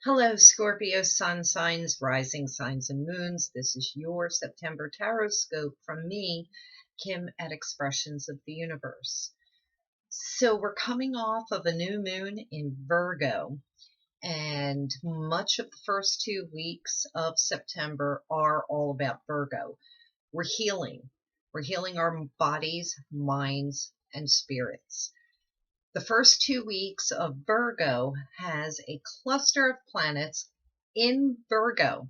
Hello, Scorpio, sun signs, rising signs, and moons. This is your September tarot scope from me, Kim, at Expressions of the Universe. So, we're coming off of a new moon in Virgo, and much of the first 2 weeks of September are all about Virgo. We're healing. We're healing our bodies, minds, and spirits. The first 2 weeks of Virgo has a cluster of planets in Virgo.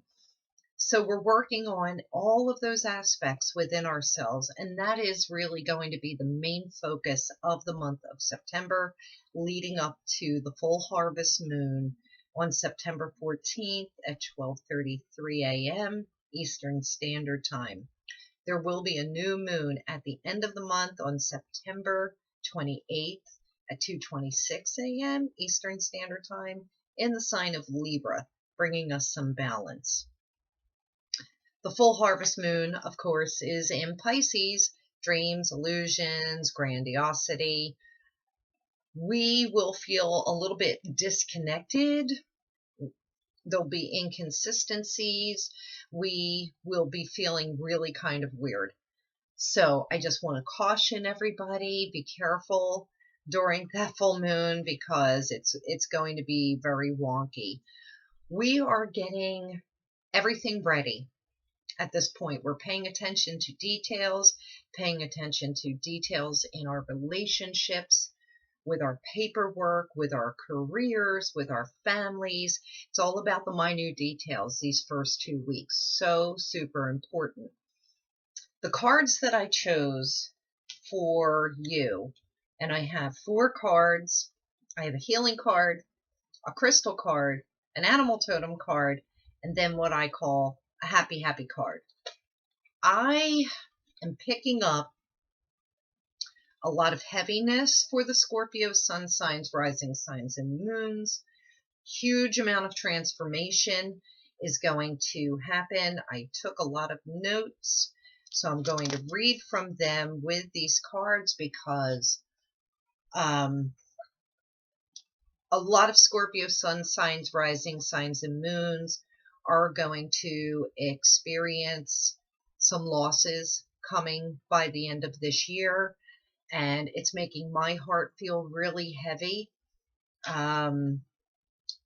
So we're working on all of those aspects within ourselves, and that is really going to be the main focus of the month of September, leading up to the full harvest moon on September 14th at 12:33 a.m. Eastern Standard Time. There will be a new moon at the end of the month on September 28th at 2:26 a.m. Eastern Standard Time in the sign of Libra, bringing us some balance. The full harvest moon, of course, is in Pisces, dreams, illusions, grandiosity. We will feel a little bit disconnected. There'll be inconsistencies. We will be feeling really kind of weird. So I just want to caution everybody, be careful during that full moon because it's going to be very wonky. We are getting everything ready at this point. We're paying attention to details, in our relationships, with our paperwork, with our careers, with our families. It's all about the minute details these first 2 weeks. So super important. The cards that I chose for you, and I have 4 cards. I have a healing card, a crystal card, an animal totem card, and then what I call a happy, happy card. I am picking up a lot of heaviness for the Scorpio sun signs, rising signs, and moons. Huge amount of transformation is going to happen. I took a lot of notes, so I'm going to read from them with these cards because a lot of Scorpio sun signs, rising signs, and moons are going to experience some losses coming by the end of this year, and it's making my heart feel really heavy.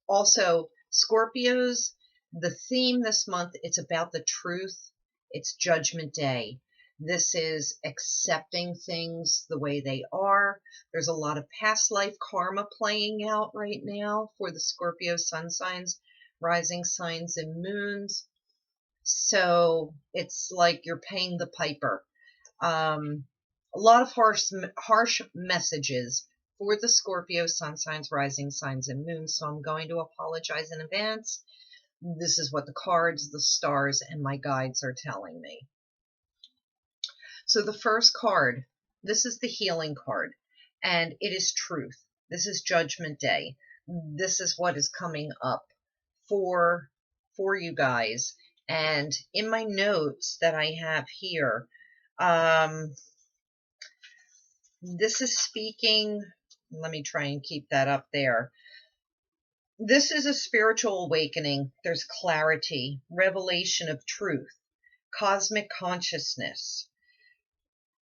Also, Scorpios, the theme this month, it's about the truth. It's Judgment Day. This is accepting things the way they are. There's a lot of past life karma playing out right now for the Scorpio sun signs, rising signs, and moons. So it's like you're paying the piper. A lot of harsh messages for the Scorpio sun signs, rising signs, and moons. So I'm going to apologize in advance. This is what the cards, the stars, and my guides are telling me. So the first card, this is the healing card, and it is truth. This is Judgment Day. This is what is coming up for you guys. And in my notes that I have here, this is speaking, let me try and keep that up there. This is a spiritual awakening. There's clarity, revelation of truth, cosmic consciousness.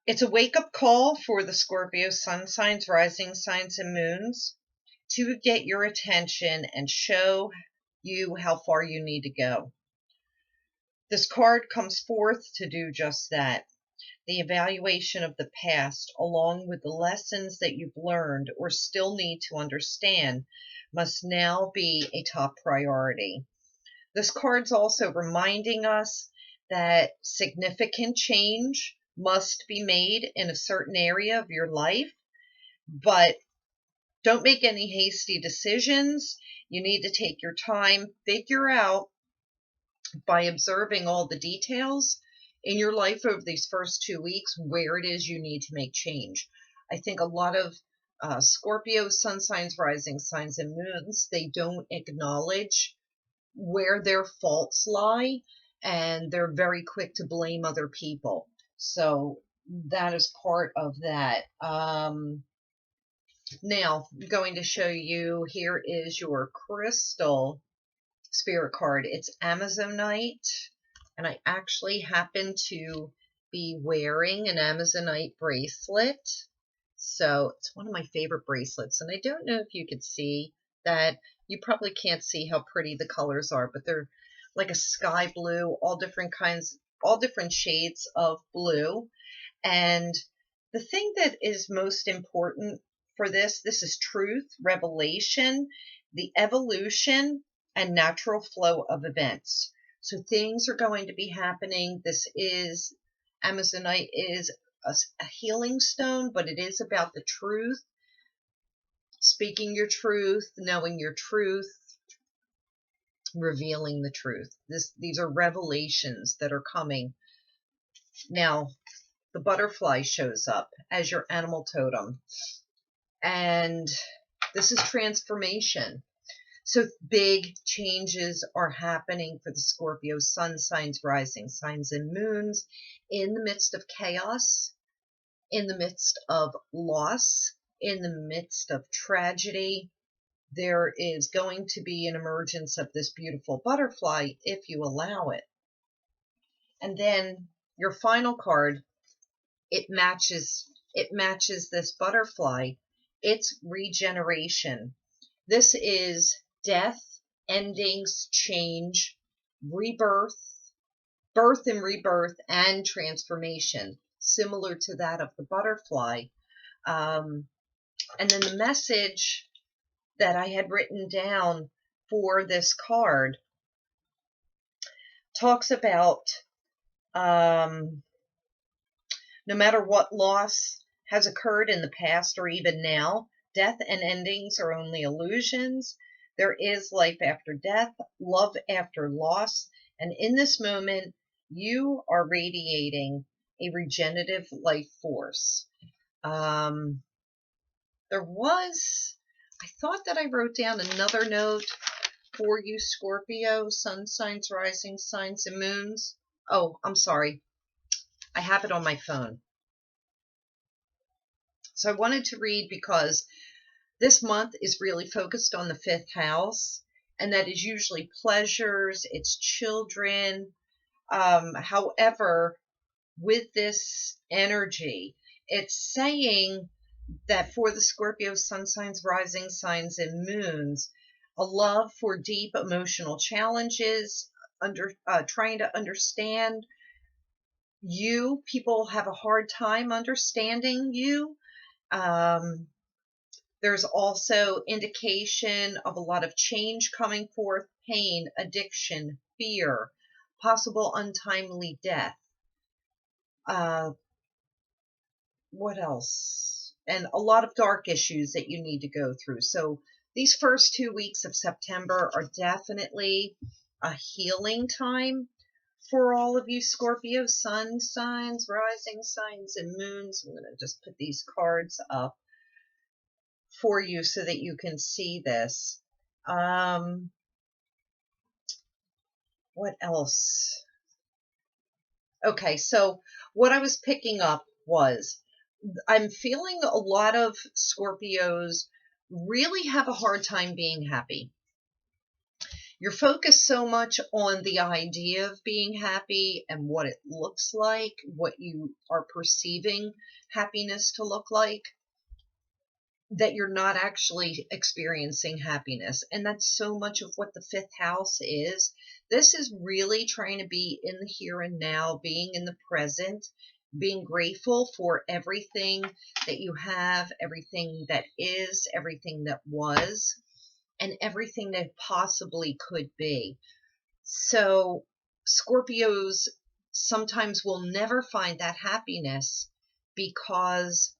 It's a wake-up call for the Scorpio sun signs, rising signs, and moons to get your attention and show you how far you need to go. This card comes forth to do just that. The evaluation of the past, along with the lessons that you've learned or still need to understand, must now be a top priority. This card's also reminding us that significant change must be made in a certain area of your life, but don't make any hasty decisions. You need to take your time, figure out by observing all the details in your life over these first 2 weeks where it is you need to make change. I think a lot of Scorpio sun signs, rising signs, and moons, they don't acknowledge where their faults lie, and they're very quick to blame other people. So that is part of that. Now, I'm going to show you, here is your crystal spirit card. It's Amazonite, and I actually happen to be wearing an Amazonite bracelet. So it's one of my favorite bracelets, and I don't know if you could see that. You probably can't see how pretty the colors are, but they're like a sky blue, all different kinds, all different shades of blue. And the thing that is most important for this is truth, revelation, the evolution, and natural flow of events. So things are going to be happening. Amazonite is a healing stone, but it is about the truth, speaking your truth, knowing your truth, revealing the truth. These are revelations that are coming. Now, the butterfly shows up as your animal totem, and this is transformation. So big changes are happening for the Scorpio sun signs, rising signs, and moons in the midst of chaos, in the midst of loss, in the midst of tragedy. There is going to be an emergence of this beautiful butterfly if you allow it. And then your final card, it matches this butterfly. It's regeneration. This is death, endings, change, rebirth, birth and rebirth, and transformation, similar to that of the butterfly. And then the message that I had written down for this card talks about no matter what loss has occurred in the past or even now, death and endings are only illusions. There is life after death, love after loss, and in this moment, you are radiating a regenerative life force. I thought that I wrote down another note for you, Scorpio, sun signs, rising signs, and moons. Oh, I'm sorry. I have it on my phone. So I wanted to read because this month is really focused on the fifth house, and that is usually pleasures, it's children. However, with this energy, it's saying that for the Scorpio sun signs, rising signs, and moons, a love for deep emotional challenges, trying to understand you. People have a hard time understanding you. There's also indication of a lot of change coming forth, pain, addiction, fear, possible untimely death. What else? And a lot of dark issues that you need to go through. So these first 2 weeks of September are definitely a healing time for all of you Scorpio sun signs, rising signs, and moons. I'm going to just put these cards up for you so that you can see this. What else? Okay, so what I was picking up was I'm feeling a lot of Scorpios really have a hard time being happy. You're focused so much on the idea of being happy and what it looks like, what you are perceiving happiness to look like, that you're not actually experiencing happiness. And that's so much of what the fifth house is. This is really trying to be in the here and now, being in the present, being grateful for everything that you have, everything that is, everything that was, and everything that possibly could be. So Scorpios sometimes will never find that happiness because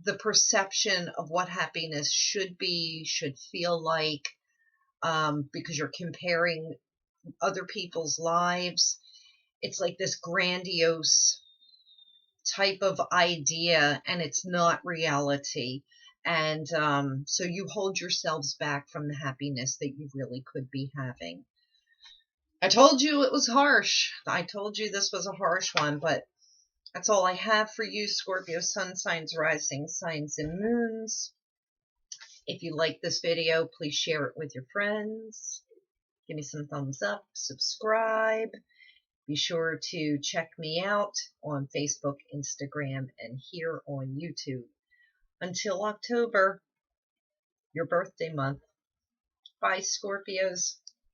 the perception of what happiness should be, should feel like, because you're comparing other people's lives. It's like this grandiose type of idea, and it's not reality. And so you hold yourselves back from the happiness that you really could be having. I told you it was harsh. I told you this was a harsh one, but that's all I have for you, Scorpio sun signs, rising signs, and moons. If you like this video, please share it with your friends. Give me some thumbs up, subscribe. Be sure to check me out on Facebook, Instagram, and here on YouTube. Until October, your birthday month. Bye, Scorpios.